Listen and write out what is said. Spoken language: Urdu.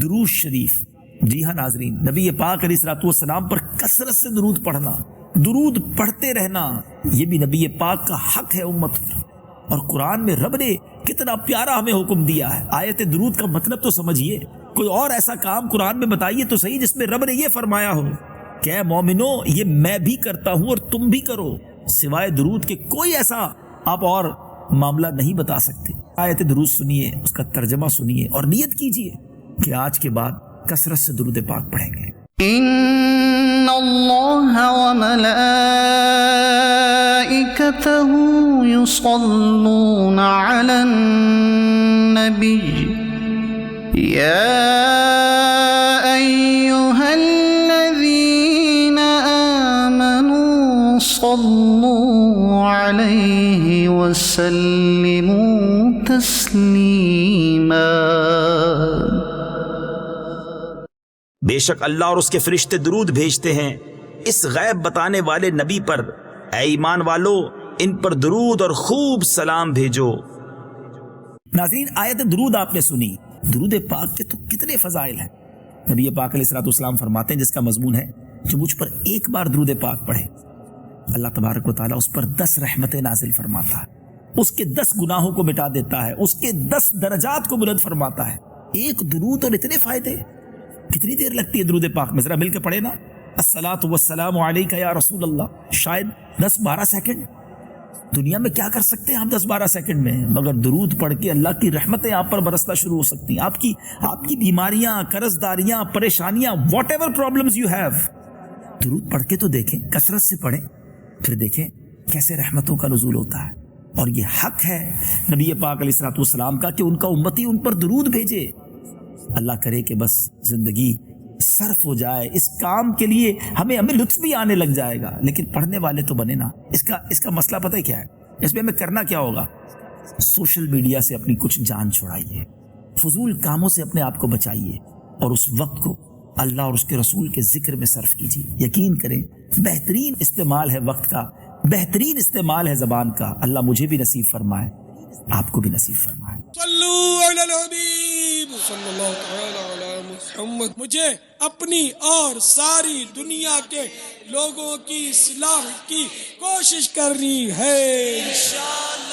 درود شریف. جی ہاں ناظرین، نبی پاک علیہ الصلوۃ والسلام پر کثرت سے درود پڑھنا، درود پڑھتے رہنا، یہ بھی نبی پاک کا حق ہے امت پر. اور قرآن میں رب نے کتنا پیارا ہمیں حکم دیا ہے. آیت درود کا مطلب تو سمجھیے. کوئی اور ایسا کام قرآن میں بتائیے تو صحیح جس میں رب نے یہ فرمایا ہو کہ اے مومنو یہ میں بھی کرتا ہوں اور تم بھی کرو. سوائے درود کے کوئی ایسا آپ اور معاملہ نہیں بتا سکتے. آیت درود سنیے، اس کا ترجمہ سنیے اور نیت کیجئے کہ آج کے بعد کثرت سے درود پاک پڑھیں گے. ان اللہ وملائکتہ یصلون علی النبی یا ایہا الذین آمنوا صلوا علیہ وسلموا تسلیما. بے شک اللہ اور اس کے فرشتے درود بھیجتے ہیں اس غیب بتانے والے نبی پر. اے ایمان والو ان پر درود اور خوب سلام بھیجو. ناظرین، آیت درود آپ نے سنی. درود پاک کے تو کتنے فضائل ہیں. نبی پاک علیہ الصلوۃ والسلام فرماتے ہیں جس کا مضمون ہے جو مجھ پر ایک بار درود پاک پڑھے اللہ تبارک و تعالیٰ اس پر 10 رحمتیں نازل فرماتا ہے، اس کے 10 گناہوں کو مٹا دیتا ہے، اس کے 10 درجات کو بلند فرماتا ہے. ایک درود اور اتنے فائدے. کتنی دیر لگتی ہے درود پاک میں؟ ذرا مل کے پڑھے نا. الصلاۃ والسلام علیک یا رسول اللہ. شاید 10-12 سیکنڈ. دنیا میں کیا کر سکتے ہیں ہم 10-12 سیکنڈ میں؟ مگر درود پڑھ کے اللہ کی رحمتیں آپ پر برسنا شروع ہو سکتی ہیں. آپ کی بیماریاں، قرض داریاں، پریشانیاں، what ever problems you have, درود پڑھ کے تو دیکھیں. کثرت سے پڑھیں، پھر دیکھیں کیسے رحمتوں کا نزول ہوتا ہے. اور یہ حق ہے نبی پاک علیہ الصلوۃ والسلام کا کہ ان کا امتی ان پر درود بھیجے. اللہ کرے کہ بس زندگی صرف ہو جائے اس کام کے لیے، ہمیں لطف بھی آنے لگ جائے گا. لیکن پڑھنے والے تو بنے نا. اس کا مسئلہ پتہ ہے کیا ہے؟ اس میں ہمیں کرنا کیا ہوگا؟ سوشل میڈیا سے اپنی کچھ جان چھڑائیے، فضول کاموں سے اپنے آپ کو بچائیے اور اس وقت کو اللہ اور اس کے رسول کے ذکر میں صرف کیجیے. یقین کریں بہترین استعمال ہے وقت کا، بہترین استعمال ہے زبان کا. اللہ مجھے بھی نصیب فرمائے، آپ کو بھی نصیب فرمائے. صلو علی الحبیب صلی اللہ تعالی علی محمد. مجھے اپنی اور ساری دنیا کے لوگوں کی اصلاح کی کوشش کرنی ہے انشاءاللہ.